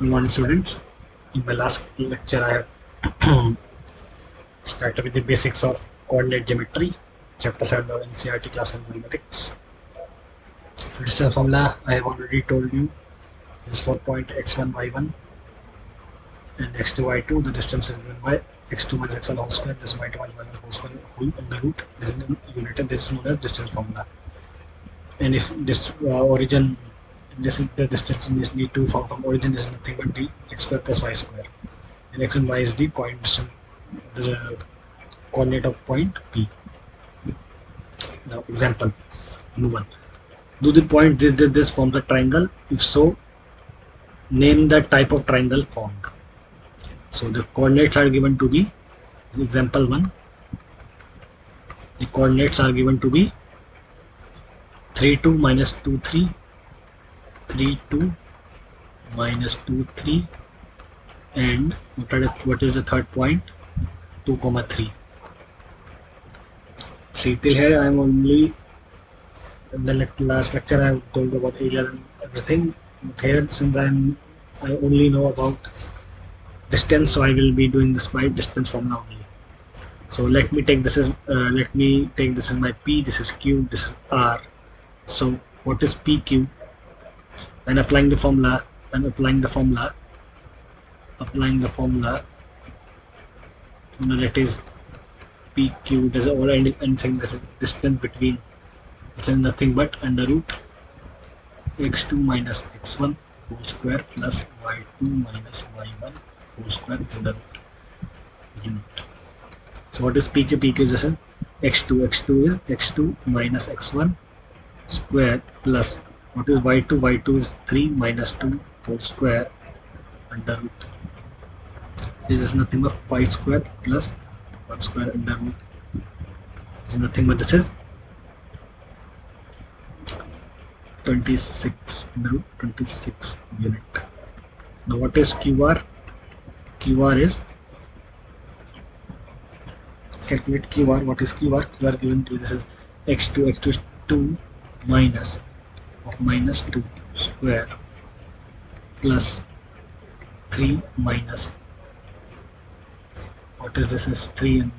Good morning, students. In my last lecture, I have started with the basics of coordinate geometry, chapter 7 of NCERT class on mathematics. Distance formula I have already told you is for point x1, y1 and x2, y2. The distance is given by x2 minus x1 whole square, this is y2 minus y1 whole square whole under root. This is in unit and this is known as distance formula. And if this origin, this is the distance in this need to form from origin is nothing but d x square plus y square. And x and y is the point distance, the coordinate of point P. Now, example number 1. Do the point this forms a triangle? If so, name the type of triangle formed. So the coordinates are given to be, example 1, the coordinates are given to be 3 2 minus 2 3, 3 2 minus 2 3, and what is the third point? 2 comma 3. See, till here I am only, in the last lecture I have told about area and everything, but here since I only know about distance, so I will be doing this by distance formula only. So let me take this as my P, this is Q, this is R. So what is PQ? When applying the formula, that is PQ, this is all anything, this is distance between, which is nothing but under root x2 minus x1 whole square plus y2 minus y1 whole square under root unit. So what is PQ? PQ is this is x2. x2 is x2 minus x1 square plus what is y2? y2 is 3 minus 2 whole square under root. This is nothing but 5 square plus 1 square under root. This is nothing but this is 26 under root 26 unit. Now what is QR? QR is, calculate QR. What is QR? QR given to this is x2. x2 is 2 minus of minus 2 square plus 3 minus what is this is 3 and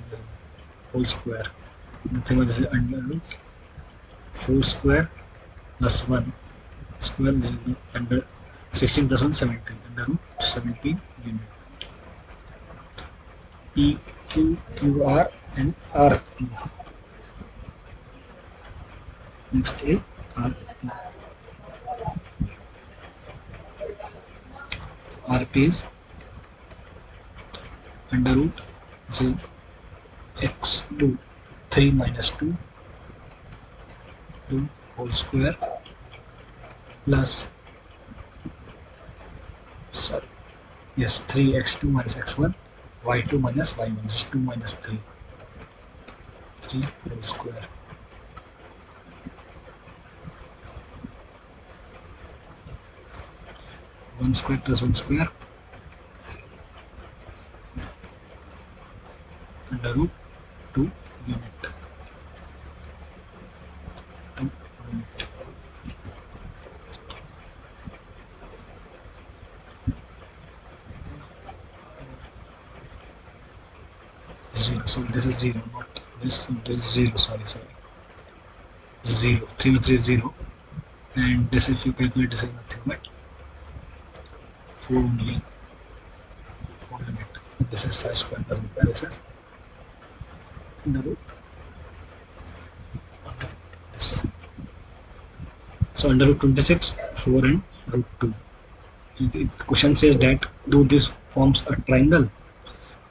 whole square. Nothing but this is under root 4 square plus 1 square is under 16 plus 1 17 under root 17 unit. P Q Q R and R P. Next is R P. R P is under root, this is x2 3 minus 2 whole square plus 3x2 minus x1 y2 minus y1, this is 2 minus 3 whole square. One square plus 1 square under root 2 unit. Zero. So this is 0, not this. This is 0. Sorry. 0. 3 with 3 is 0, and this, if you calculate, this is nothing but 4 only. 4 unit. This is 5 square plus 1 square. This is under root. This. So under root 26, 4 and root 2. The question says that do this forms a triangle.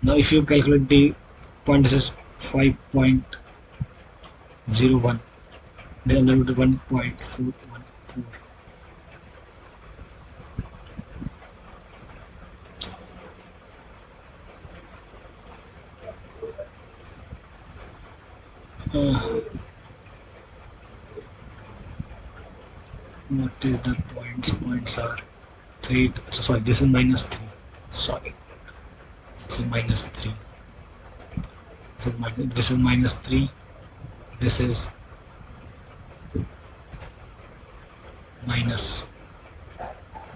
Now if you calculate the point, this is 5.01, then under root 1.414. What is the points? Points are 3. So sorry, this is minus 3. Sorry, this is minus 3. This is minus 3. This is minus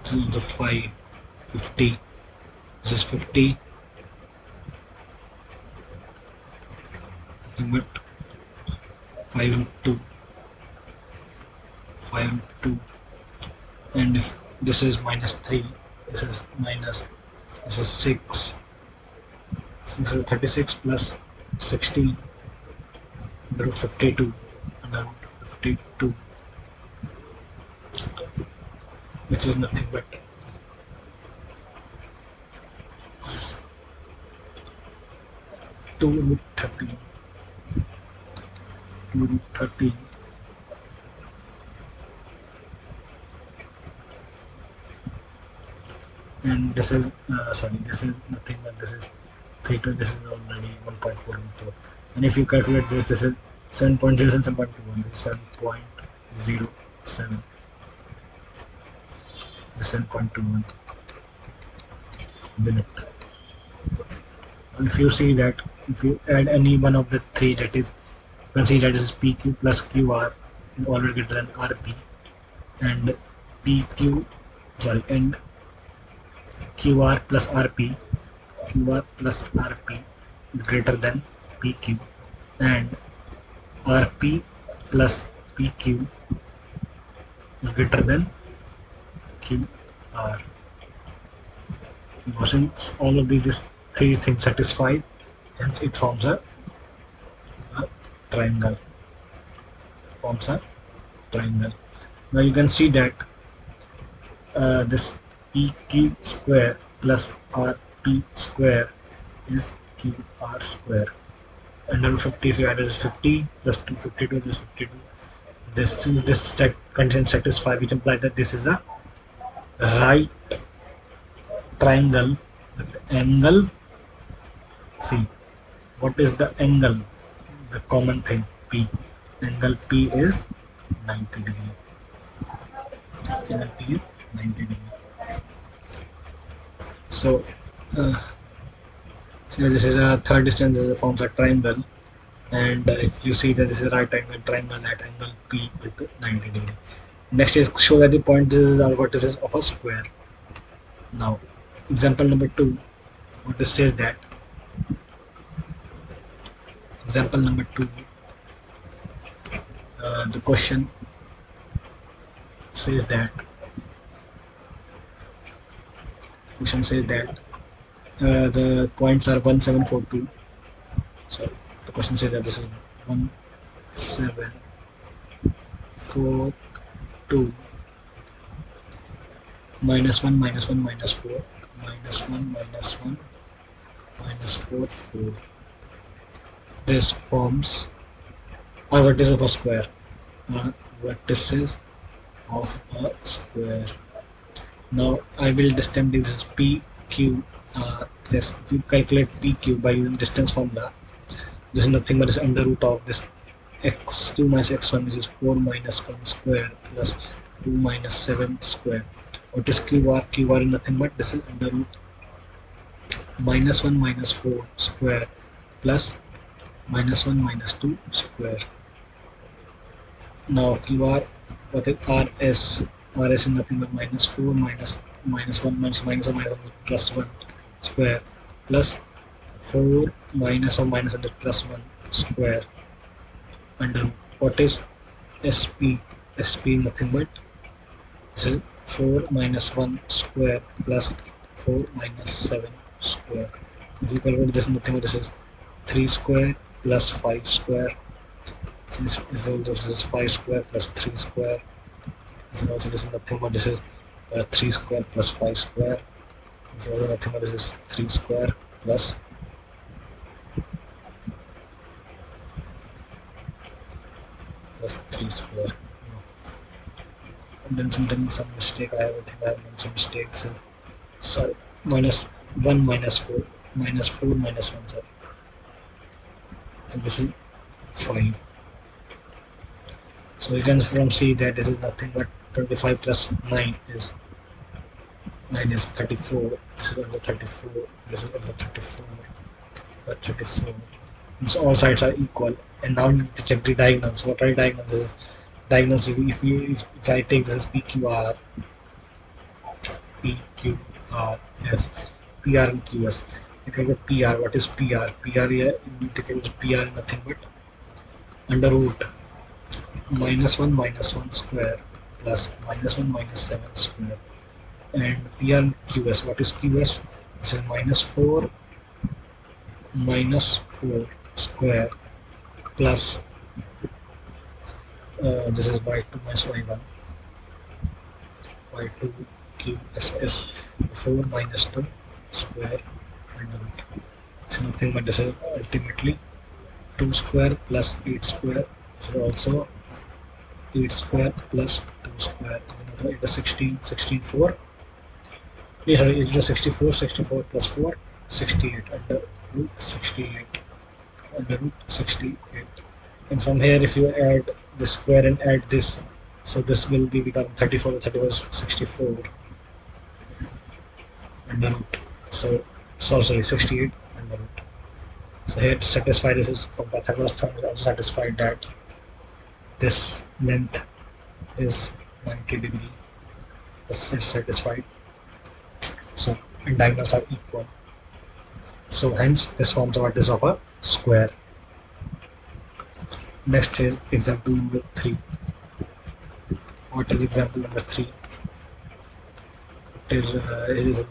2 to the 5. 50, this is 50, nothing but 5 root 2, 5 root 2, and if this is minus 3, this is minus, this is 6, this is 36 plus 16 under root 52, under root 52, which is nothing but 2 root 13, 2 root 13, and this is sorry, this is nothing but this is 3 to this is already 1.414, and if you calculate this, this is 7.0 and 7.21, this is 7.07, this is 7.21 minute. If you see that, if you add any one of the three, that is, you can see that this is PQ plus QR is already greater than RP, and PQ, sorry, and QR plus RP, QR plus RP is greater than PQ, and RP plus PQ is greater than QR. Since all of these three things satisfy, hence it forms a triangle. Forms a triangle. Now you can see that this PQ square plus RP square is QR square. Under root 50, if you add it is 50 plus 252, this 52. This set condition satisfied, which implies that this is a right triangle with angle. See, what is the angle? The common thing, P. Angle P is 90 degree. Angle P is 90 degree. So, this is a third distance, this forms a triangle, and you see that this is a right angle triangle at angle P equal to 90 degree. Next is show that the point is our vertices of a square. Now, example number 2, what it says that, example number 2, the question says that, the points are 1742. So the question says that this is 1742 minus 1 minus 1 minus 4 minus 1 minus 1 minus 4 4. This forms a vertex of a square. Vertices of a square. Now I will distinct this is PQ. Yes, if you calculate PQ by using distance formula, this is nothing but is under root of this x2 minus x1, which is 4 minus 1 square plus 2 minus 7 square. What is QR? QR is nothing but this is under root minus 1 minus 4 square plus minus 1 minus 2 square. Now QR, what is RS? RS is nothing but minus 4 minus 1 minus 1 plus 1 square plus 4 minus 100 plus 1 square under what is SP? SP nothing but this is 4 minus 1 square plus 4 minus 7 square. If you calculate this, nothing but this is 3 square plus 5 square. This is 5 square plus 3 square. This is also, this is nothing but this is 3 square plus 5 square. This is also nothing but this is 3 square plus 3 square. And then some mistake. I think I have done some mistakes. Sorry, minus 1 minus 4 minus 4 minus 1. Sorry. So this is 5. So you can from see that this is nothing but 25 plus 9 is 34. This is under 34. This is under 34. 34. So all sides are equal. And now you need to check the diagonals. What are the diagonals? This is diagonals. If I take this as PQR, P, Q, R, S, PR and QS. You can get PR. What is PR? PR here, you can get PR nothing but under root -1 square plus -1 -7 square. And PR and QS. What is QS? This is -4 -4 square plus this is y2 minus y1 y2 QSS 4 -2 square under root. It's nothing but this is ultimately 2 square plus 8 square. This is also 8 square plus 2 square. It is 16, 16, 4. Yes, sorry, it is 64, 64 plus 4, 68 under root 68 under root 68. And from here, if you add this square and add this, so this will be become 34, 34 is 64 under root. So sorry, 68 under root. So here to satisfy this is from Pythagoras theorem, is also satisfied that this length is 90 degree. This is satisfied. So and diagonals are equal. So hence this forms what is of a square. Next is example number 3. What is example number 3? It is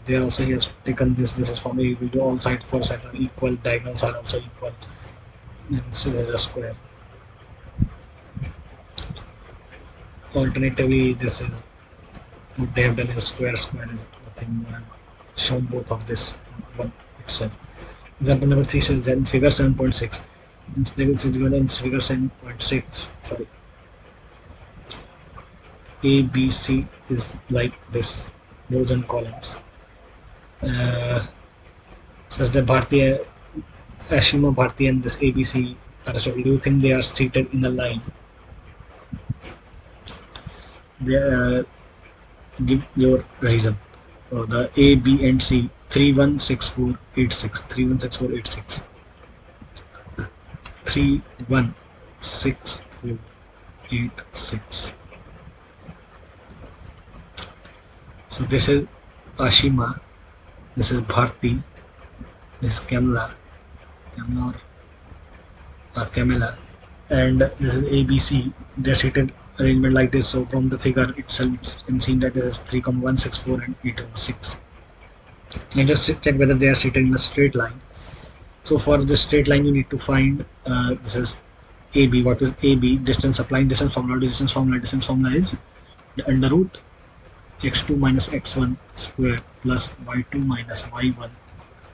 there also he has taken this. This is from A. We do all sides 4 sides are equal. Diagonals are also equal. And this is a square. Alternatively, this is what they have done is square. Square is nothing. Shown both of this one itself. Example number 3 says in figure 7.6. In figure 7.6, sorry, A, B, C is like this, rows and columns. Says that Ashima, Bharti, and this ABC Aristotle. Do you think they are seated in a line? Give your reason. The A, B, and C 316486. 316486. 316486. So this is Ashima, this is Bharti, this is Kamala, and this is ABC. They're seated arrangement like this. So from the figure itself, you can see that this is 3,164 and 806. And just check whether they are seated in a straight line. So for this straight line, you need to find this is AB. What is AB? Distance, applying distance formula. Distance formula is the under root x2 minus x1 square plus y2 minus y1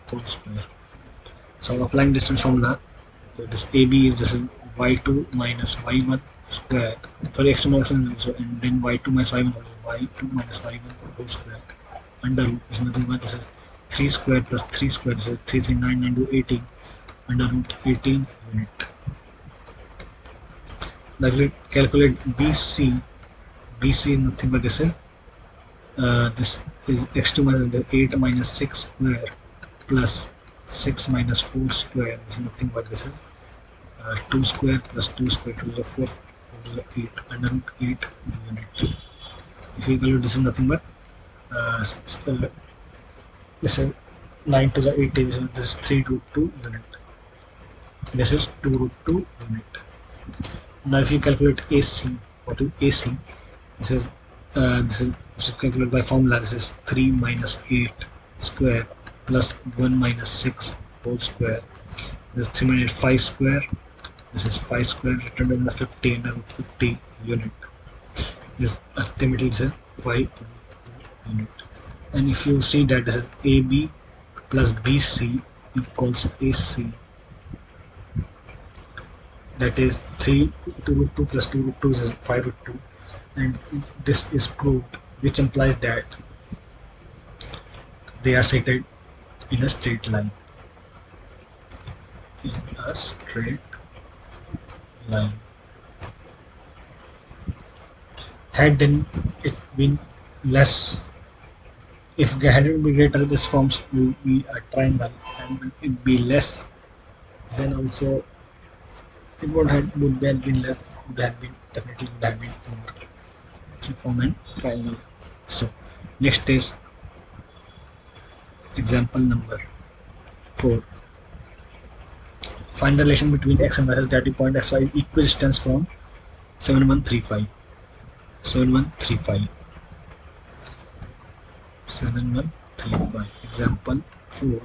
whole square. So applying distance formula, so this AB is this is y2 minus y1 square. Sorry, x2 minus y1 also, and then y2 minus y1 also, y2 minus y1 whole square under root is nothing but this is 3 square plus 3 square. This is 339 into 18 under root 18 unit. Now if we calculate BC is nothing but this is x2 minus 8 minus 6 square plus 6 minus 4 square. This is nothing but this is 2 square plus 2 square, 2 to the 4, 4 to the 8 under root 8 unit. If you calculate, this is nothing but this is 9 to the 8 division. This is 3 root 2 unit. This is 2 root 2 unit. Now if you calculate AC, what is AC? This is calculated by formula. This is 3 minus 8 square plus 1 minus 6 whole square. This is 3 minus 5 square. This is 5 square written in the 50 under root 50 unit. This ultimately this is 5 unit. And if you see that this is AB plus BC equals AC, that is 3 to root 2 plus 2 root 2 is 5 root 2, and this is proved, which implies that they are seated in a straight line. In a straight line. Had then it been less, if had it been greater, this forms will be a triangle, and when it be less, then also it would have been less, would have been definitely would have been more to form a triangle. So next is Example number 4. Find the relation between x and y such that the point xy is equidistant from 7135. 7135. 7135. Example 4.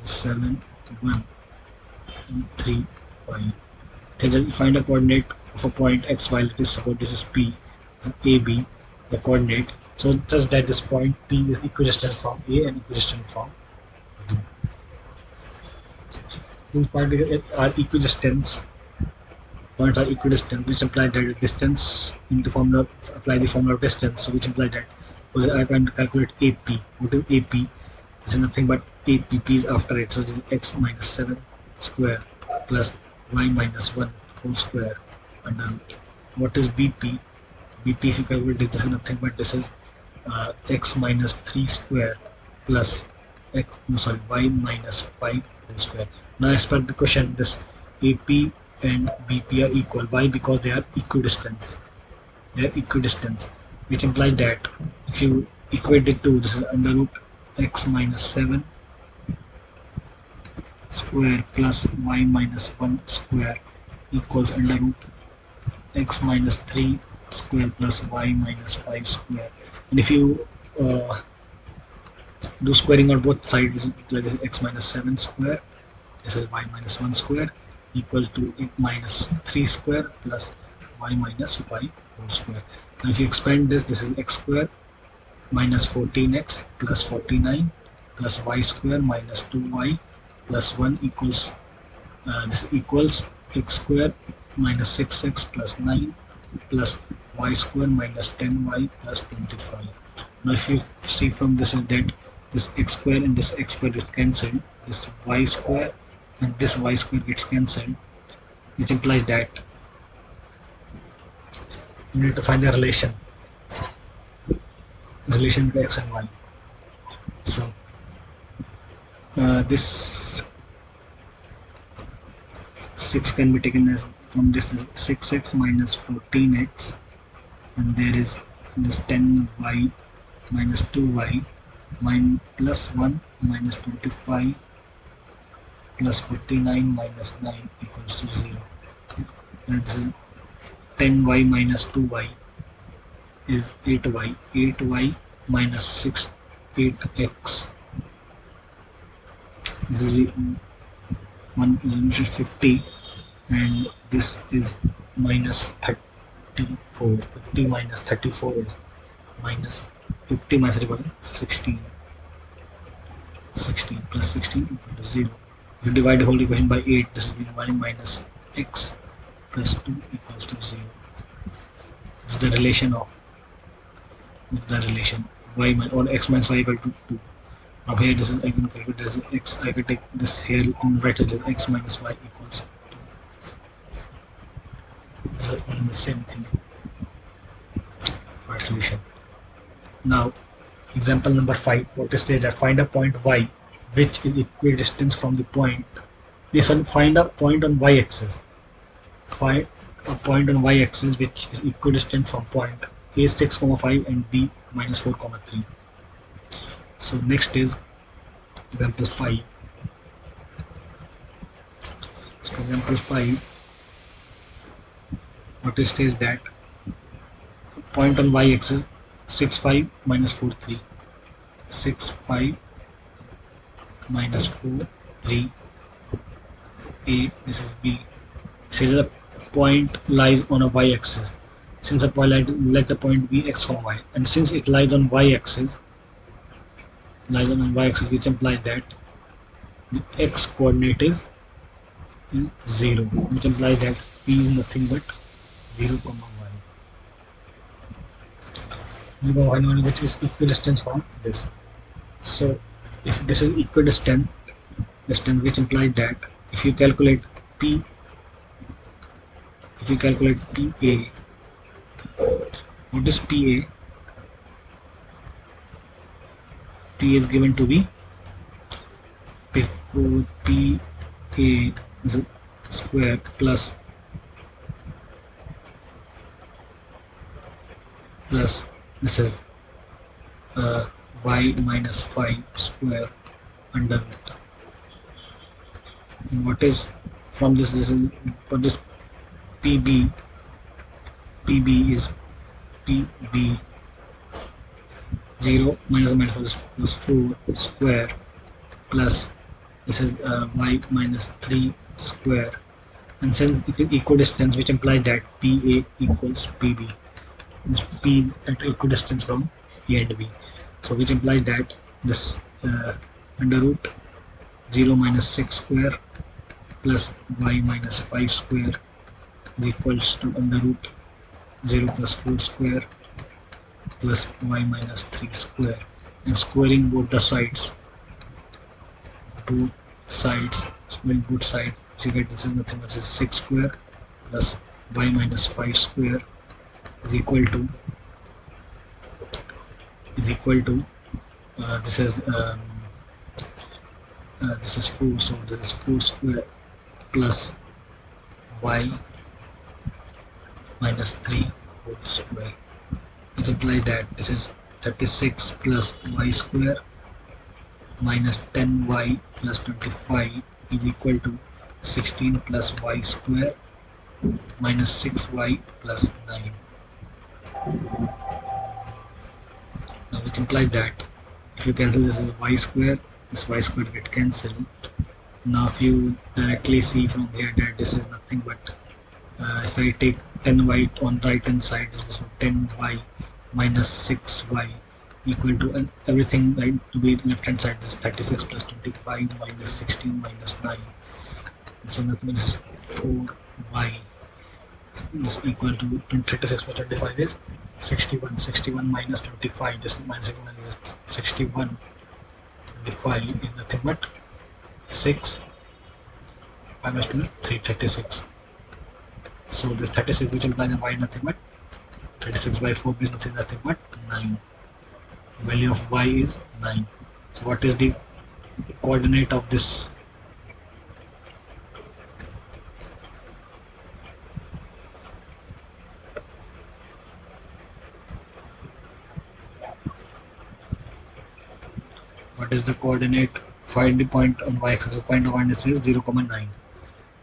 7135. Find a coordinate of a point x, y. Let us suppose this is P, this is AB, the coordinate. So just that this point P is equidistant from A and equidistant from B. These points are equidistant. Points are equidistant, which imply that the distance into formula, apply the formula of distance. So which imply that I can calculate AP. What is AP? This is nothing but AP. P is after it. So this is x minus 7 square plus y minus 1 whole square under root. What is BP? BP, if you calculate this is nothing but this is x minus 3 square plus y minus 5 whole square. Now as per the question, this AP and BP are equal. Why? Because they are equidistant. They are equidistant, which implies that if you equate the two, this is under root x minus 7 square plus y minus 1 square equals under root x minus 3 square plus y minus 5 square. And if you do squaring on both sides, this is x minus 7 square, this is y minus 1 square equal to x minus 3 square plus y minus 5 whole square. Now if you expand this, this is x square minus 14x plus 49 plus y square minus 2y plus 1 equals this equals x square minus 6x plus 9 plus y square minus 10y plus 25. Now if you see from this is that this x square and this x square is cancelled, this y square and this y square gets cancelled, which implies that you need to find the relation between x and y. So this 6 can be taken as from this is 6x minus 14x, and there is this 10y minus 2y plus 1 minus 25 plus 49 minus 9 equals to 0. And this is 10y minus 2y is 8y. 8y minus 6 8x. This is 150, and this is minus 34. 50 minus 34 is minus 50 minus 34 is 16. 16 plus 16 equal to 0. If you divide the whole equation by 8, this will be y minus x plus 2 equals to 0. This is the relation of y or x minus y equal to 2. From here, this is I can calculate as x. I can take this here in bracket as x minus y equals 2. So the same thing. Our solution. Now, example number 5. What is that? Find a point y which is equidistant from the point. This one, find a point on y-axis. Find a point on y-axis which is equidistant from point a 6, 5 and b minus 4, 3. So next is example 5. So example 5, what it says that point on y-axis 6, 5 minus 4, 3. 6, 5 minus 4, 3. A, this is B. Says the point lies on a y-axis. Since the point let the point be x, y, and since it lies on y-axis, which implies that the x coordinate is 0, which implies that p is nothing but 0, y. 0, which is equidistant from this. So if this is equidistant, which implies that if you calculate p, PA, what is PA? P is given to be PA is square plus this is y minus 5 square under root. And what is from this is for this pb is pb 0 minus plus 4 square plus this is y minus 3 square, and since it is equidistance, which implies that PA equals PB, this P at equidistance from A and B, so which implies that this under root 0 minus 6 square plus y minus 5 square is equals to under root 0 plus 4 square plus y minus 3 square, and squaring both sides, squaring both sides, so you get this is nothing but 6 square plus y minus 5 square is equal to this is 4, so this is 4 square plus y minus 3 whole square. It implies that this is 36 plus y square minus 10y plus 25 is equal to 16 plus y square minus 6y plus 9. Now which implies that if you cancel this is y square, this y square get cancelled. Now if you directly see from here that this is nothing but if I take 10y on right hand side, so 10y minus 6y equal to everything right to be left hand side. This is 36 plus 25 minus 16 minus 9. This is nothing but this is 4y. This is equal to 36 plus 25 is 61. 61 minus 25. This is minus 61 is 61. 25 is nothing but 6. 5 minus 2 is 336. So this 36 which implies y nothing but 36 by 4 is nothing but 9. Value of y is 9. So what is the coordinate of this? What is the coordinate? Find the point on y-axis. The point of coordinate is 0, 9.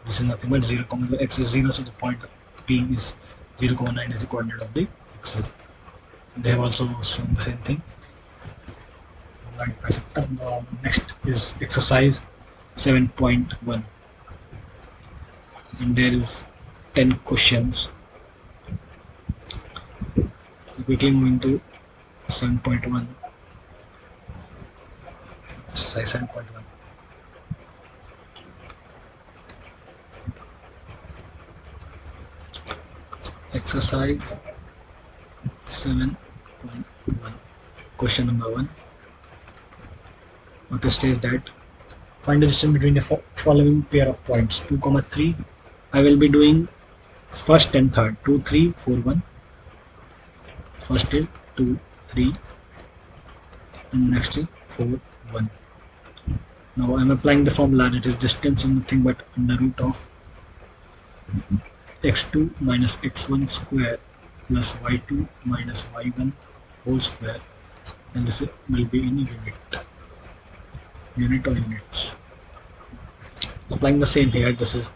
This is nothing but 0, x is 0, so the point P is 0, 9 is the coordinate of the axis. They have also shown the same thing. Next is exercise 7.1, and there is 10 questions. So quickly moving to 7.1, exercise 7.1. Exercise 7.1, question number 1. What it says that find the distance between the following pair of points 2, 3. I will be doing first and third, 2, 3, 4, 1. First is 2, 3, and next is 4, 1. Now I am applying the formula that is distance is nothing but under root of x2 minus x1 square plus y2 minus y1 whole square, and this will be in unit or units. Applying the same here, this is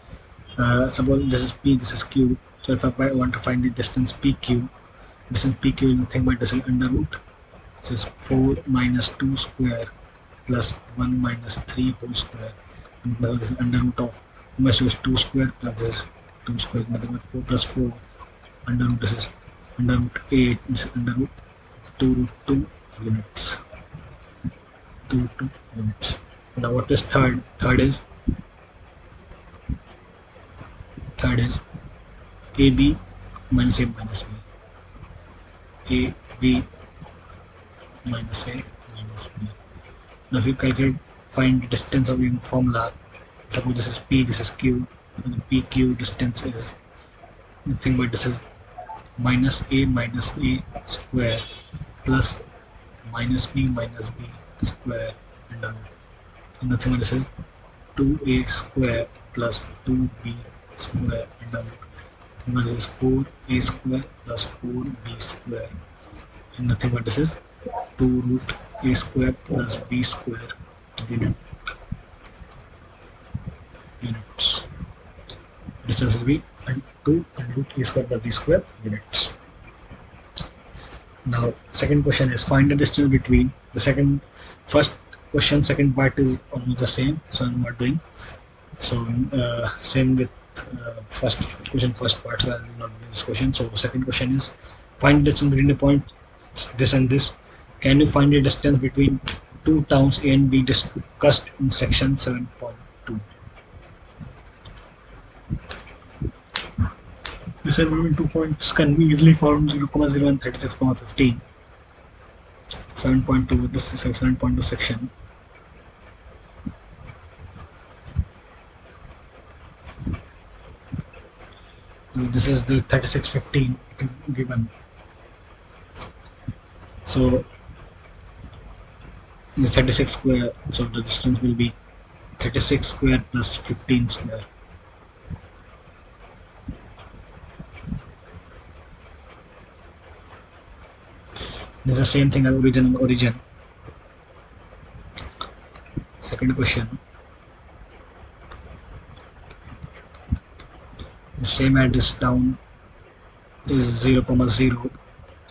suppose this is p, this is q. So if I want to find the distance pq, distance pq is nothing but this is under root. This is 4 minus 2 square plus 1 minus 3 whole square. And this is under root of this is 2 square plus this is 2 square, nothing but 4 plus 4 under root. This is under root 8. This is under root 2 units. 2 units. Now what is third? Third is AB minus A minus B. AB minus A minus B. Now if you calculate, find the distance of the formula. Suppose this is P, this is Q. So the PQ distance is nothing but this is minus A square plus minus B square under root. So nothing but this is 2A square plus 2B square under root. And this is 4A square plus 4B square, and nothing but this is 2 root a square plus b square units. Distance will be 2 and root a square plus b square units. Now second question is find the distance between the first question. Second part is almost the same, so I'm not doing. So same with first question, first part, so I will not do this question. So second question is find the distance between the point this and this. Can you find the distance between two towns A and B discussed in section 7.2? The distance between 2 points can be easily found 0, 0 and 36, 15. 7.2, this is 7.2 section. This is the 3615 given. So this 36 square, so the distance will be 36 square plus 15 square. This is the same thing as origin and origin. Second question. The same address down is 0, 0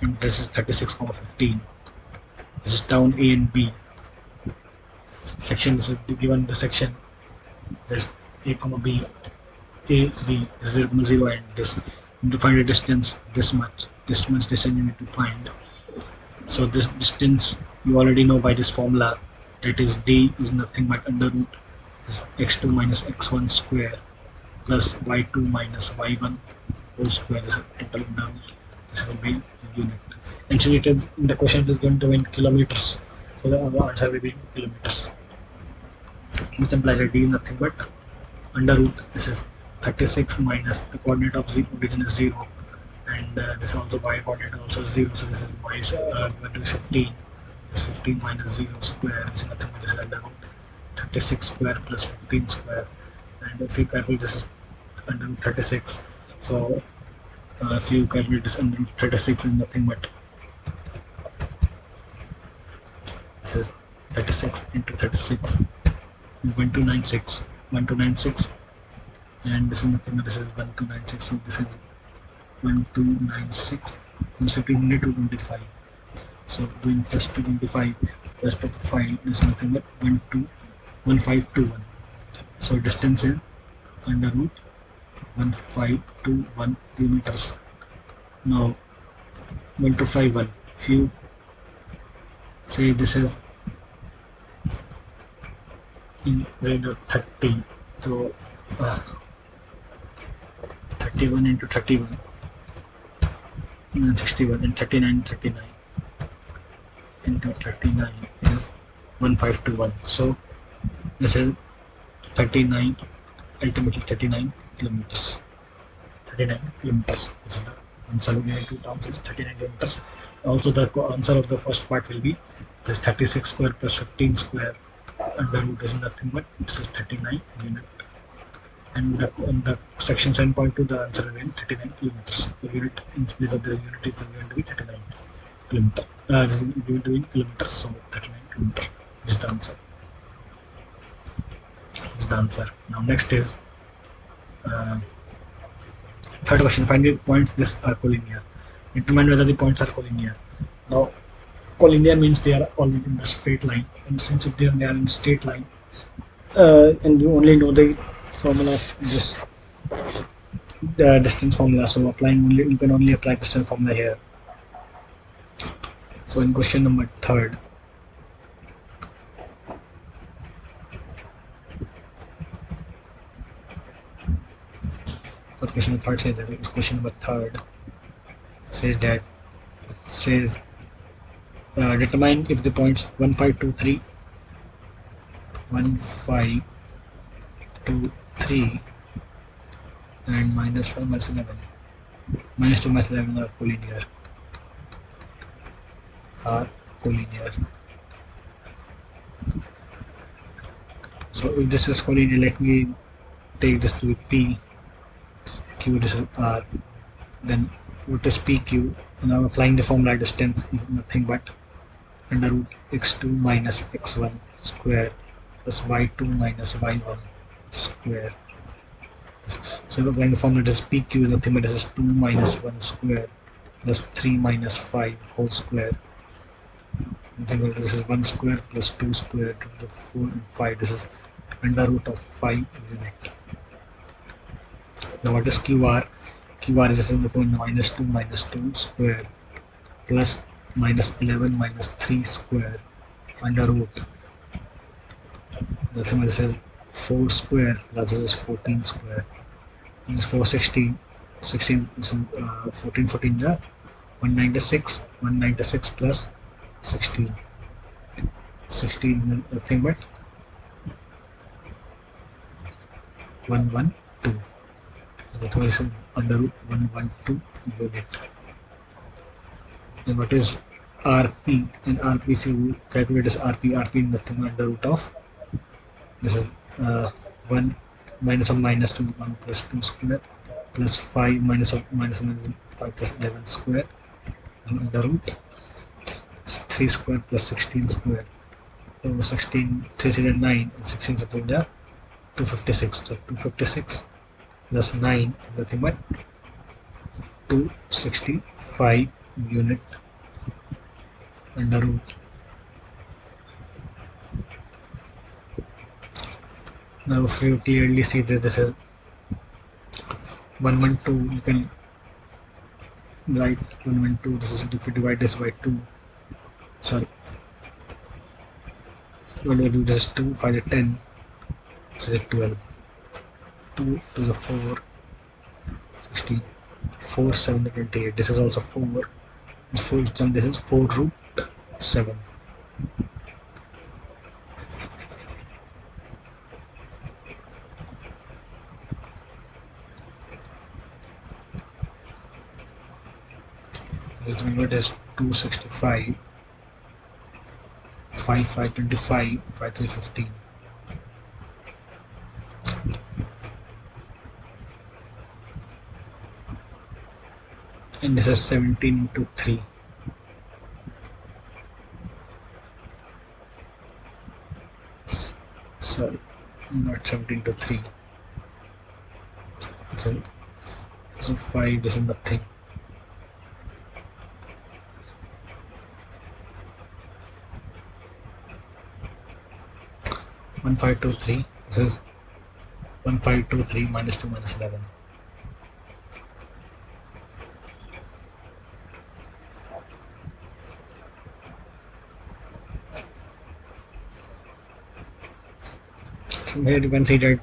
and this is 36, 15. This is town A and B. Section is given the section. There's A, B, A, B, 0, 0 and this. You need to find a distance this much distance you need to find. So this distance you already know by this formula, that is d is nothing but under root is x2 minus x1 square plus y2 minus y1 whole square. This is total under root. This will be unit. And since it is in the question it is going to be in kilometers, so the answer will be in kilometers, which implies that d is nothing but under root. This is 36 minus the coordinate of the origin is 0, and this also y coordinate also 0, so this is y equal to 15. This 15 minus 0 square, which is nothing but this is under root 36 square plus 15 square, and if you calculate this is under root 36, so if you calculate this under root 36 is nothing but this is 36 into 36 is 1296, and this is nothing but this is 1296, so this is 1296 plus 15 to 25. So doing plus 225 plus 25 is nothing but 1521. So distance is under root 1521 kilometers. Now 1251. If you say this is in range of 30, so 31 into 31 and 61 and 39 into 39 is 1521. So this is 39, ultimately 39 kilometers. 39 kilometers is the answer. We have two terms is 39 kilometers. Also the answer of the first part will be this 36 square plus 15 square under root is nothing but this is 39 unit. And in the section 7.2 the answer will be 39 kilometers. The unit in place of the unit is going to be 39 kilometers. This is going to be kilometers, so 39 kilometers is the answer. Now next is third question. Find the points this are collinear. Determine whether the points are collinear. Now collinear means they are already in the straight line, and since if they are in straight line and you only know the formula of this distance formula, so you can only apply distance formula here. So in question number third, question number third says that question number third says that determine if the points 1523 and minus 1 minus 11 minus 2 minus 11 are collinear. So if this is collinear, let me take this to P, Q, this is R, then what is PQ, and I'm applying the formula. Distance is nothing but under root x2 minus x1 square plus y2 minus y1 square. So when the formula is pq is nothing but this is 2 minus 1 square plus 3 minus 5 whole square. Nothing but this is 1 square plus 2 square to the 4 and 5. This is under root of 5 unit. Now what is QR? QR is nothing but minus 2 minus 2 square plus minus 11 minus 3 square under root. Nothing but this is 4 square plus this is 14 square. This is 416. 16 is 14 14 is 196. 196 plus 16. 16 nothing but 112. That's why it's under root 112 unit. And what is RP? And RP, if you calculate this RP nothing but under root of this is 1 minus of minus 2 1 plus 2 square plus 5 minus of minus 5 plus 11 square under root 3 square plus 16 square. So 16 3 is 9 and 16 is 256. So 256 plus 9 nothing but 265 unit under root. Now if you clearly see this is 112, you can write 112. This is if you divide this by 2, sorry, what do I do? This is 2, 5 is 10, so it's 12. 2 to the 4, 16, 4, 7, 28. This is also 4. This is 4 root 7. This unit is 265, 5, 525, 5, 315. And this is 17 into 3. Sorry, not 17 to 3. So 5, this is nothing. 1523. This is 1523 minus 2 minus 11. From here you can see that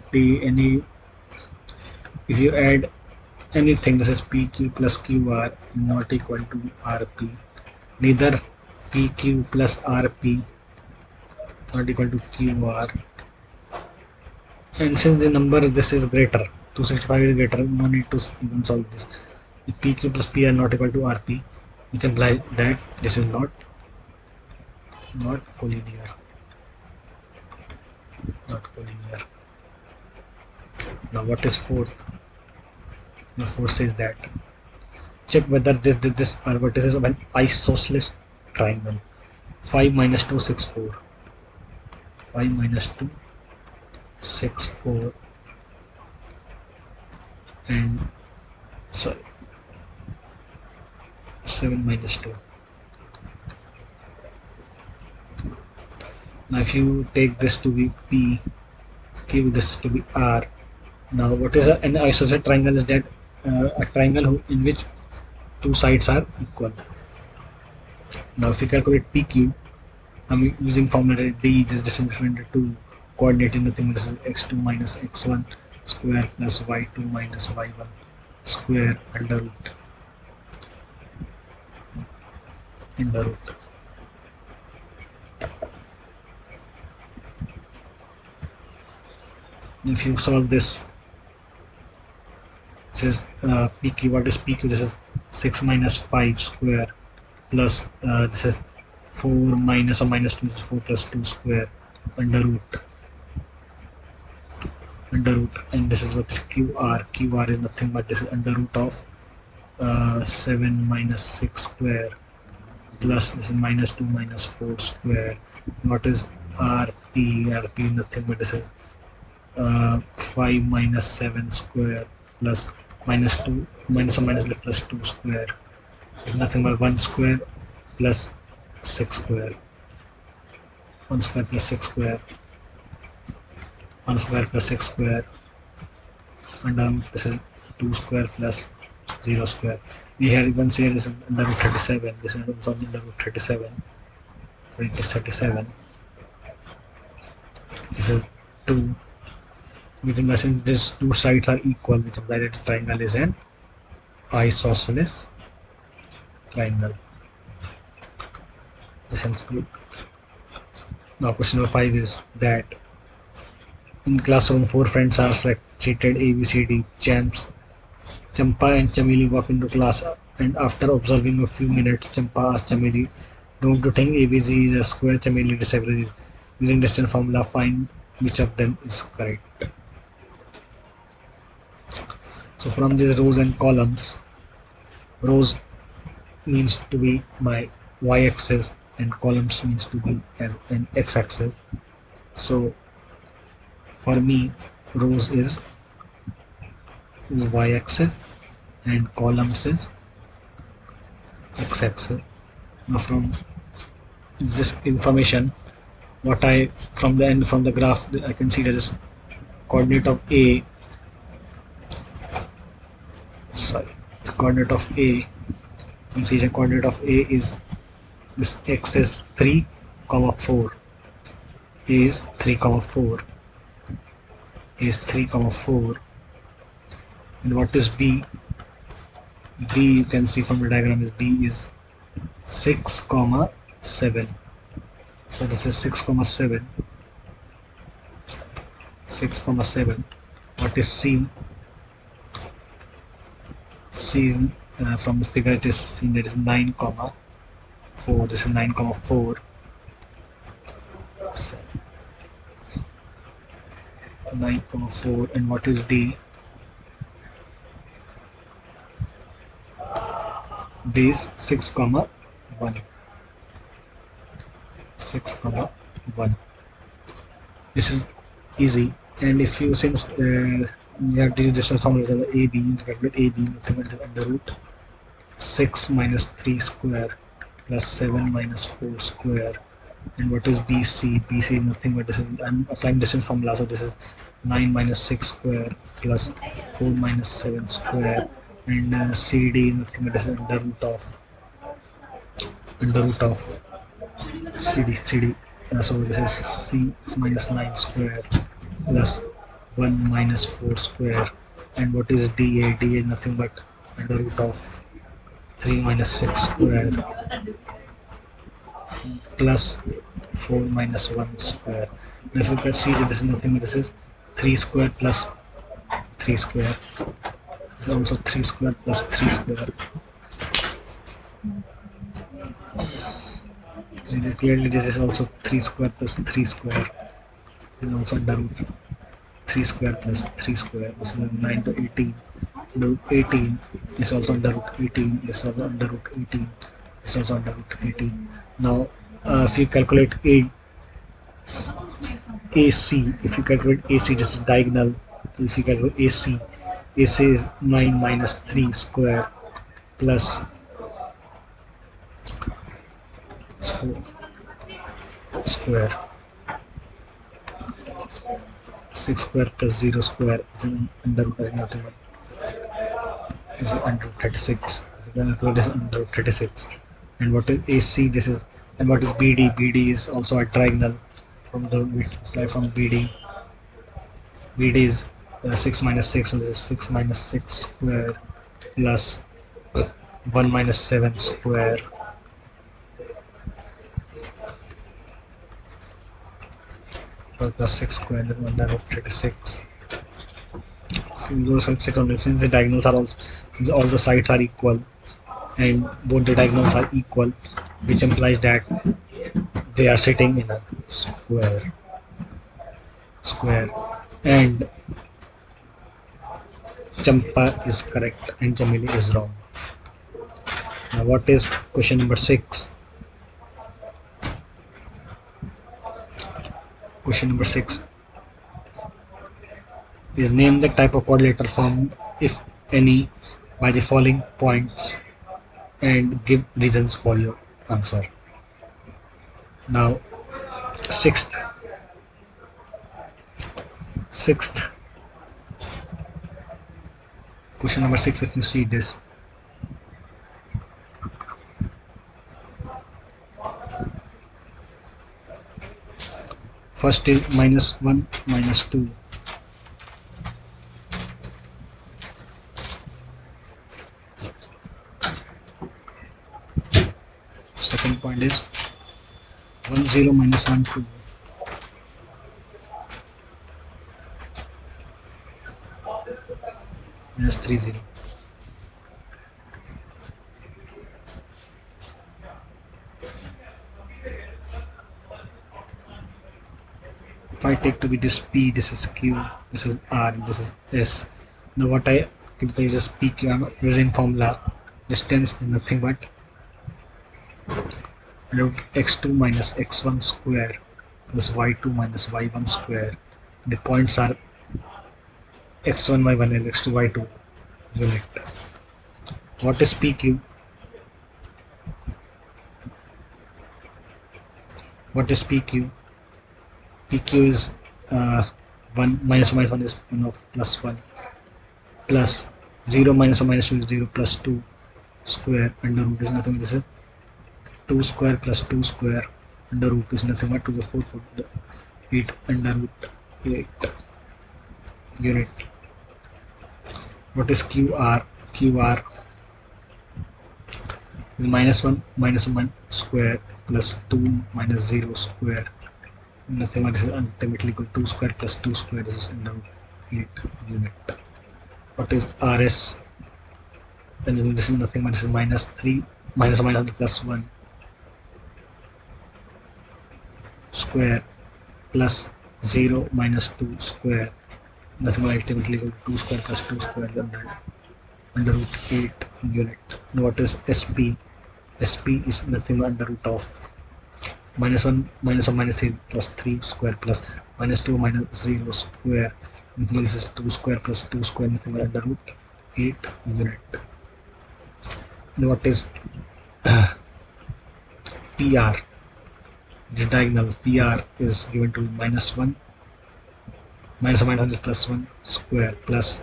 if you add anything, this is PQ plus QR not equal to RP. Neither PQ plus RP not equal to QR. And since the number this is greater, 265 is greater, no need to even solve this. If PQ plus PR not equal to RP, which implies that this is not collinear. Now what is fourth? Now fourth says that check whether this are vertices of an isosceles triangle. 5 minus 2 6 4. 5 minus 2 6 4 and 7 minus 2. Now if you take this to be P, Q this to be R. Now what is an isosceles triangle? Is that a triangle in which two sides are equal. Now if you calculate PQ, I'm using formula D, this distance between the two coordinate in the thing. This is x2 minus x1 square plus y2 minus y1 square under root. If you solve this, this is PQ. What is PQ? This is 6 minus 5 square plus this is 4 minus or minus 2 is 4 plus 2 square under root, and this is what is QR. QR is nothing but this is under root of 7 minus 6 square plus this is minus 2 minus 4 square. What is RP? RP is nothing but this is 5 minus 7 square plus minus 2 minus a minus plus 2 square is nothing but 1 square plus 6 square. 1 square plus 6 square. 1 square plus 6 square. And this is 2 square plus 0 square. We have once here is under root 37. This is also under root 37. So it is 37. This is 2. Which implies these two sides are equal, which implies that the triangle is an isosceles triangle. Hence proof. Now question number 5 is that in classroom 4 friends are seated A, B, C, D. Champa and Chameli walk into class, and after observing a few minutes, Champa asks Chameli, "Don't you think ABC is a square?" Chameli disagrees. Using distance formula, find which of them is correct. So from these rows and columns, rows means to be my y-axis and columns means to be as an x-axis. So for me, rows is y-axis and columns is x-axis. Now from this information, from the graph, I can see that is coordinate of A. The coordinate of A. You can see the coordinate of A is this x is 3, 4. A is 3, 4. A is 3, 4. And what is B? B, you can see from the diagram, is B is 6, 7. So this is 6, 7. 6, 7. What is C? C from the figure it is seen that is 9, 4. This is 9, 4. So 9, 4. And what is D? D is 6, 1. 6, 1. This is easy. And if you, since you have to use this formula as AB, you calculate AB, nothing but under root 6 minus 3 square plus 7 minus 4 square. And what is BC? BC is nothing but this is, I'm applying distance formula, so this is 9 minus 6 square plus 4 minus 7 square. And CD is nothing but this is under root of CD. So this is C is minus 9 square plus 1 minus 4 square. And what is DA? DA is nothing but under root of 3 minus 6 square plus 4 minus 1 square. Now if you can see that this is nothing but this is 3 square plus 3 square. This is also 3 square plus 3 square. Clearly this is also 3 square plus 3 square. This is also under root 3 square plus 3 square. This is 9 to 18. Under root 18. This is also under root 18. This is also under root 18. This is also under root 18. Now if you calculate AC, this is diagonal. So if you calculate AC is 9 minus 3 square plus 4 square. 6 square plus 0 square is under root nothing but is under root 36. This is under root 36. And what is AC? This is, and what is BD? BD is also a diagonal. From the apply from BD. BD is 6 minus 6, so this is 6 minus 6 square plus 1 minus 7 square plus 6 square under root 36. Since the diagonals are also, since all the sides are equal and both the diagonals are equal, which implies that they are sitting in a square. And Champa is correct and Chameli is wrong. Now what is question number 6? Question number 6 is name the type of quadrilateral formed, if any, by the following points and give reasons for your answer. Now, sixth question number 6, if you see this, first is -1, -2. Second point is 1 0 -1 2. -3 0. If I take to be this P, this is Q, this is R, and this is S. Now what I typically just PQ, I'm using formula. Distance is nothing but root x2 minus x1 square plus y2 minus y1 square. The points are x1, y1 and x2, y2 unit. What is PQ? What is PQ? PQ is 1 minus 1 is plus 1 plus 0 minus 2 is 0 plus 2 square under root is nothing. This is 2 square plus 2 square under root is nothing but to the 4 8 under root 8 unit. What is QR? QR is -1 minus 1 square plus 2 minus 0 square. Nothing but this is ultimately equal to 2 square plus 2 square. This is under root 8 unit. What is RS? And this is nothing but this is -3 minus 1 plus 1 square plus 0 minus 2 square. Nothing but ultimately equal to 2 square plus 2 square under root 8 unit. And what is SP? SP is nothing but under root of -1 minus 1 minus 3 plus 3 square plus -2 minus 0 square. This is 2 square plus 2 square, nothing but under root 8 unit. And what is PR? The diagonal PR is given to -1 minus 1 plus 1 square plus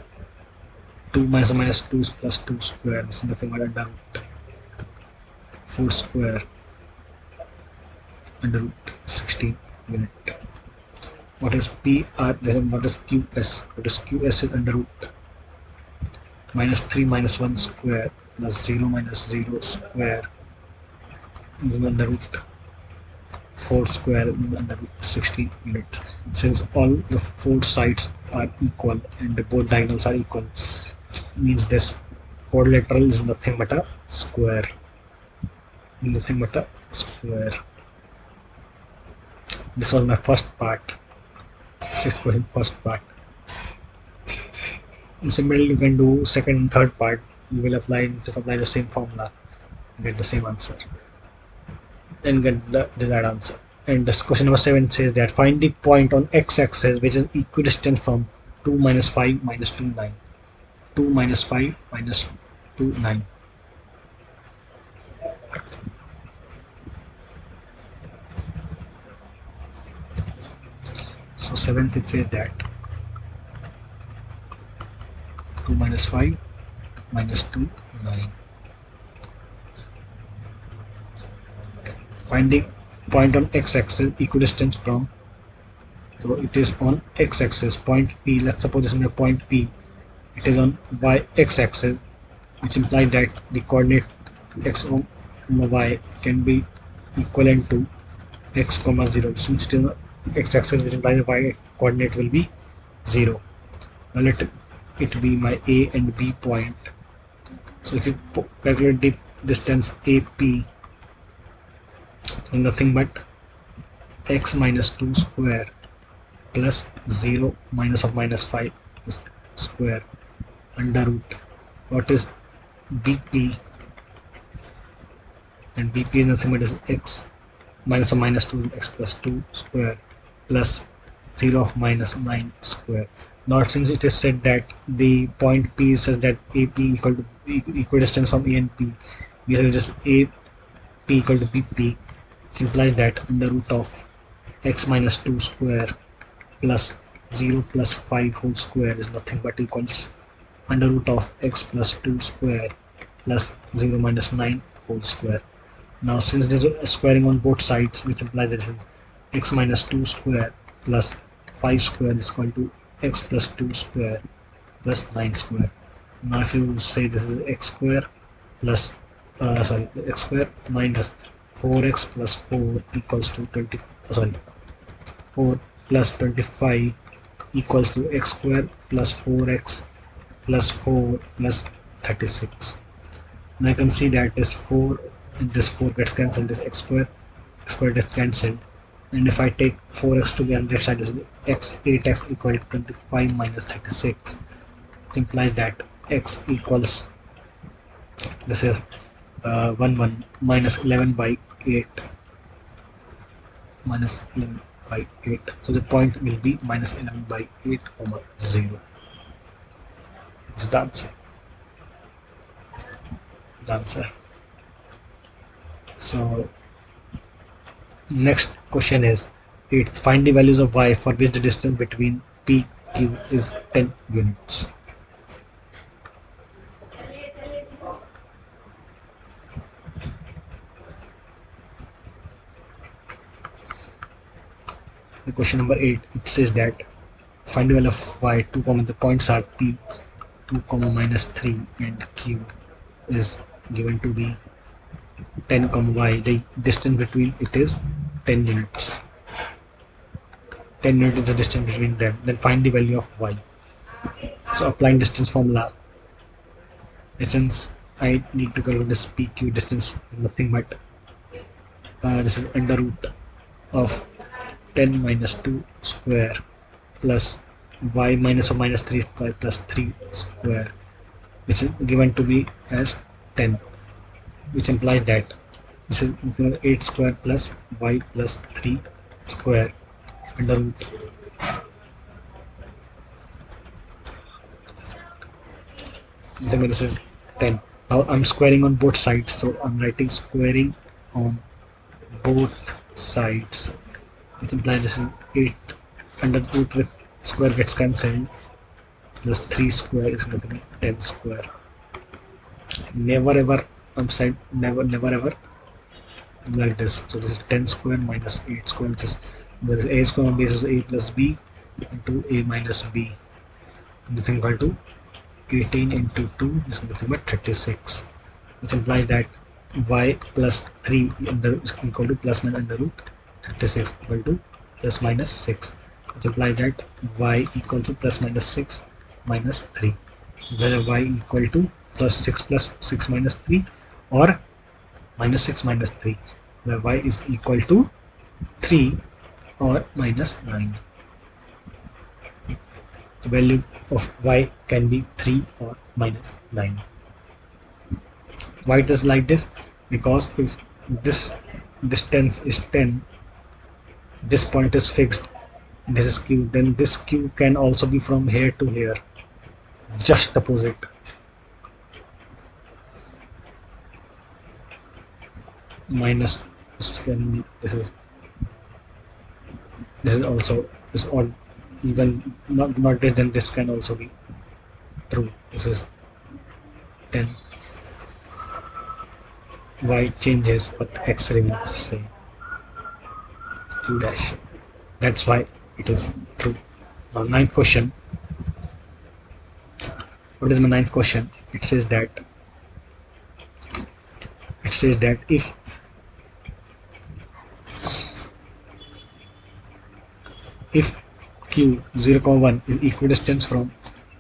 2 minus 2 plus 2 square, which is nothing but under root 4 square under root 16 unit. What is PR? What is QS? What is QS is under root -3 minus 1 square plus 0 minus 0 square under root 4 square under root 16 units. Since all the 4 sides are equal and both diagonals are equal, means this quadrilateral is nothing but a square. Nothing but a square. This was my first part. 6th question, first part. And similarly, you can do second and third part. You will apply the same formula, get the same answer, and get the desired answer. And this question number 7 says that find the point on x-axis which is equidistant from 2 minus 5 minus 2 9. 2 minus 5 minus 2 9. So 7th it says that 2 minus 5 minus 2 9. Finding point on x-axis equidistant from, so it is on x-axis point P. Let's suppose this is a point P. It is on y-x-axis, which implies that the coordinate x, y can be equivalent to x, 0. Since it is on x-axis, which implies the y coordinate will be 0. Now let it be my A and B point. So if you calculate the distance AP, nothing but x minus 2 square plus 0 minus of minus 5 square under root. What is BP? And BP is nothing but is x minus of minus 2 x plus 2 square plus 0 of minus 9 square. Now since it is said that the point P says that AP equal to equidistance from A and P, we have just AP equal to BP, which implies that under root of x minus 2 square plus 0 plus 5 whole square is nothing but equals under root of x plus 2 square plus 0 minus 9 whole square. Now since there is squaring on both sides, which implies that this is x minus 2 square plus 5 square is equal to x plus 2 square plus 9 square. Now if you say this is x square plus x square minus 4x plus 4 equals to 4 plus 25 equals to x square plus 4x plus 4 plus 36. Now I can see that this 4 and this 4 gets cancelled, this x square gets cancelled, and if I take 4x to be on this side, this is x 8x equal to 25 minus 36. It implies that x equals, this is 1 minus 11 by 8 minus 11 by 8. So the point will be minus 11 by 8 comma 0. It's the answer. So next question is 8. Find the values of y for which the distance between P Q is 10 units. The question number 8, it says that find the value of y, 2 comma, the points are P 2 comma minus 3 and Q is given to be 10 comma y. The distance between it is 10 units. 10 units is the distance between them. Then find the value of y. So applying distance formula, distance I need to calculate this PQ distance is nothing but this is under root of 10 minus 2 square plus y minus or minus 3 square plus 3 square, which is given to be as 10, which implies that this is 8 square plus y plus 3 square under root this is 10. Now I'm squaring on both sides, so I'm writing squaring on both sides, which implies this is 8 under root with square gets cancelled plus 3 square is nothing but 10 square. Never ever never ever like this. So this is 10 square minus 8 square, which is a square base is a plus b into a minus b, nothing equal to 18 into 2 is nothing but 36, which implies that y plus 3 is equal to plus minus under root 36 equal to plus minus 6, which implies that y equal to plus minus 6 minus 3, whether y equal to plus 6 minus 3 or minus 6 minus 3, where y is equal to 3 or minus 9. The value of y can be 3 or minus 9. Why it is like this? Because if this distance is 10, this point is fixed, this is q, then this q can also be from here to here, just opposite. Minus this can be, this is also is odd, even not this, then this can also be true. This is 10. Y changes but x remains same, q dash. That's why it is true. Now ninth question. What is my ninth question? It says that if q 0,1 is equidistant from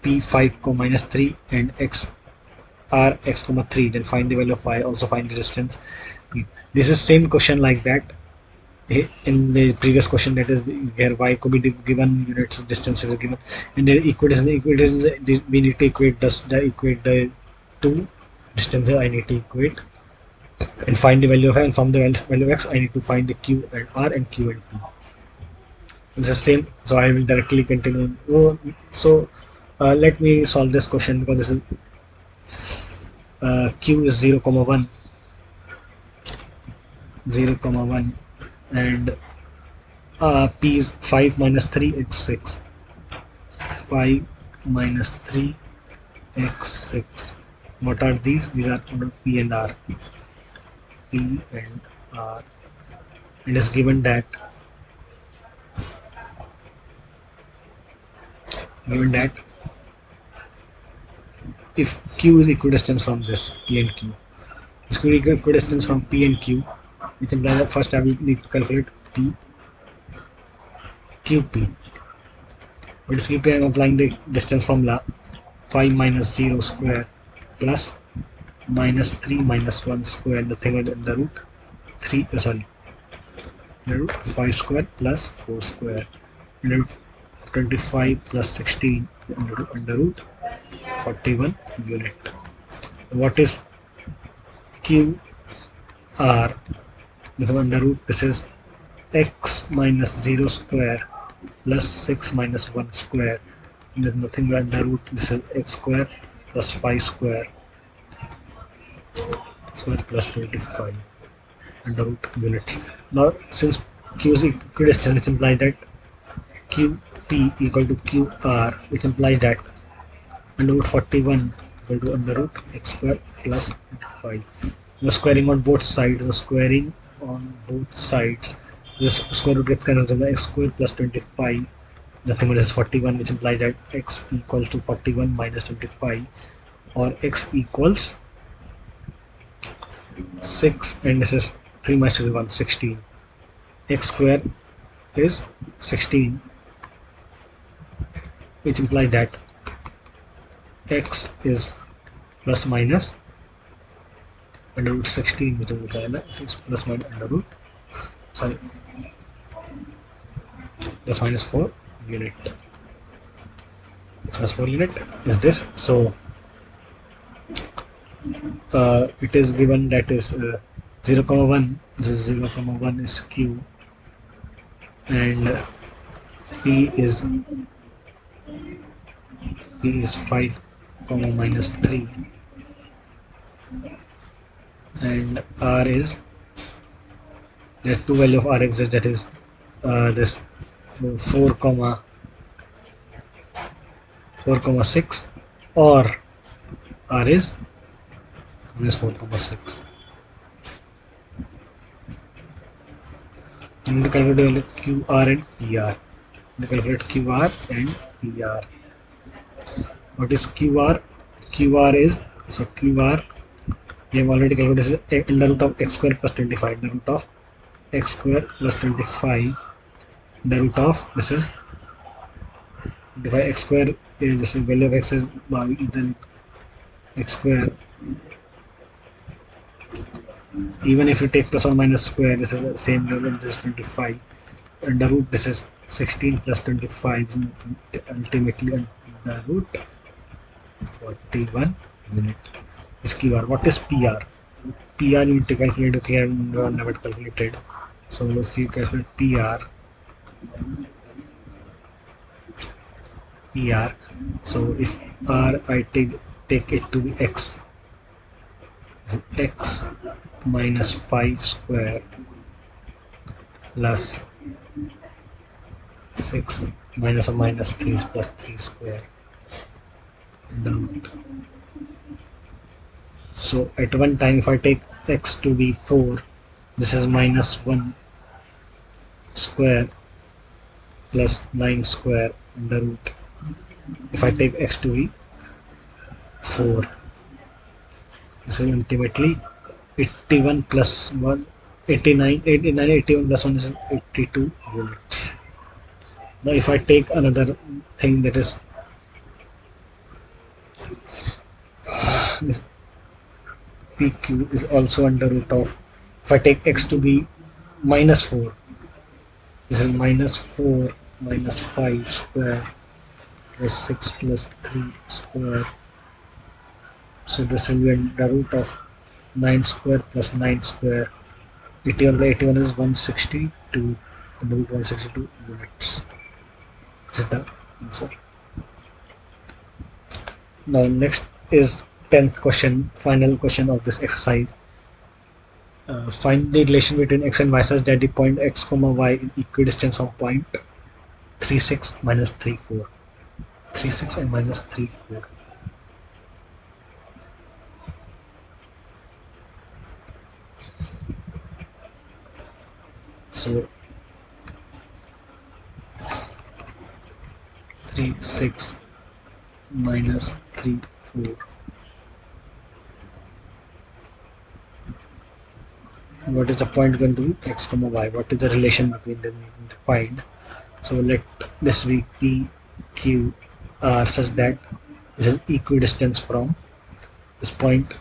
p5, minus 3 and x r x, 3, then find the value of y. Also find the distance. This is same question like that in the previous question, that is where y could be given, units of distance is given, and the equidistance we need to equate the two distances. I need to equate and find the value of y, and from the value of x I need to find the q and r and q and p. It's the same, so I will directly continue. So let me solve this question because this is q is 0 comma 1, 0 comma 1, and p is 5 minus 3 x 6, 5 minus 3 x 6. What are these? These are p and r, p and r, and is given that if q is equidistant from this p and q, this could be equidistance from p and q, which implies that first I will need to calculate p qp. What is qp? I am applying the distance formula 5 minus 0 square plus minus 3 minus 1 square, nothing but under root 3, sorry, under root 5 square plus 4 square, under root 25 plus 16, under root 41 unit. What is q r? Nothing under root, this is x minus 0 square plus 6 minus 1 square, nothing but under root, this is x square plus 5 square plus 25 under root units. Now since q is equidistant, it implies that qp equal to qr, which implies that under root 41 equal to under root x square plus 25. The squaring on both sides, this square root gets cancelled by x square plus 25, nothing but is 41, which implies that x equals to 41 minus 25, or x equals 6, and this is 3 minus 21, 16. X square is 16, which implies that x is plus minus under root 16, which is plus minus under root, sorry, plus minus 4 unit. Plus 4 unit is this. So it is given that is 0 comma 1, this is 0 comma 1 is q, and p is 5 comma minus 3, and r is, there are two value of r exists, that is this 4 comma 6, or r is minus 4 comma 6. You need to calculate qr and pr. You calculate qr and pr. What is qr? Qr is, so qr we have already calculated, this is under root of x square plus 25, under root of x square plus 25, under root of, this is 25, x square is this value of x is then x square, even if you take plus or minus square, this is the same level, this is 25, under root, this is 16 plus 25, ultimately under root 41 unit is QR. What is PR? PR you need to calculate. Okay, I have never calculated. So if you calculate PR, so if R I take it to be x, x minus 5 square plus 6 minus or minus 3 plus 3 square. So at one time, if I take x to be 4, this is minus 1 square plus 9 square under root. If I take x to be 4, this is ultimately 81 plus 1, 89, 81 plus 1 is 82 units. Now if I take another thing, that is this PQ is also under root of, if I take x to be minus 4, this is minus 4 minus 5 square plus 6 plus 3 square. So this will be under root of 9 square plus 9 square. 81 by 81 is 162. root 162 units. This is the answer. Now next is 10th question, final question of this exercise. Find the relation between x and y such that the point x comma y is equidistant from point 36 minus 34. 36 and minus 34. So 36 minus 34. What is the point going to be? X comma y. What is the relation between them? We need to find. So let this be P, Q, R such that this is equidistant from this point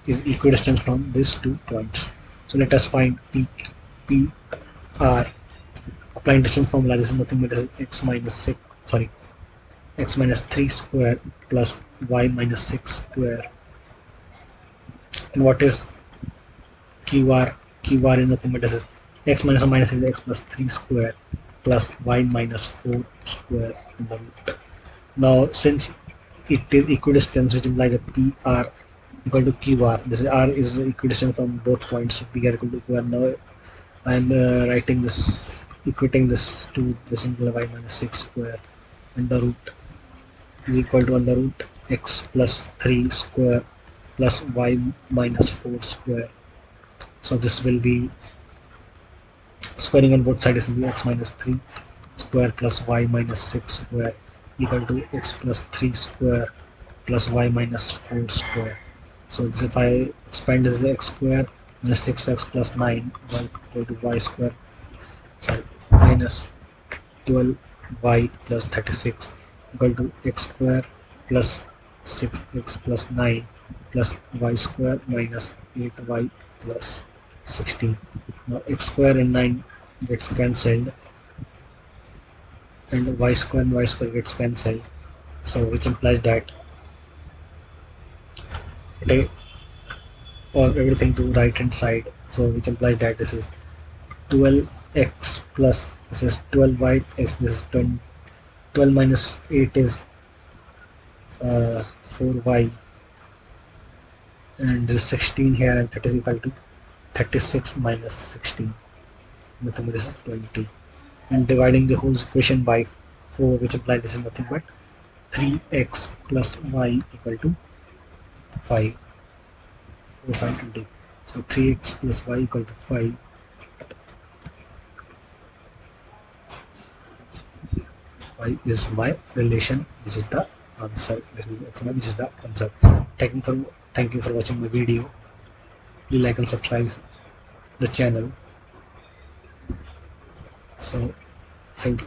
is equidistant from these 2 points. So let us find P, R. Applying distance formula, this is nothing but x minus 6, sorry, x minus 3 square plus y minus 6 square. And what is QR? QR is nothing but this is x minus or minus is x plus 3 square plus y minus 4 square in the root. Now since it is equidistant, which implies that PR equal to QR, this is R is equidistant from both points, so PR equal to QR. Now I am writing this, equating this to this into y minus 6 square under root is equal to under root x plus 3 square plus y minus 4 square. So this will be squaring on both sides, will be x minus 3 square plus y minus 6 square equal to x plus 3 square plus y minus 4 square. So this, if I expand this, is x square minus 6x plus 9 equal to y square, sorry, minus 12y plus 36 equal to x square plus 6x plus 9 plus y square minus 8y plus 16. Now x square and 9 gets cancelled and y square gets cancelled, so which implies that take or everything to right hand side, so which implies that this is 12x plus this is 12y is this is 12 minus 8 is 4y, and this is 16 here, and that is equal to 36 minus 16, nothing but this is 20, and dividing the whole equation by 4, which implies this is nothing but 3x plus y equal to 5. 520. So 3x plus y equal to 5. 5 is my relation, which is the answer. Which is the answer. Thank you for watching my video. Please like and subscribe the channel. So thank you.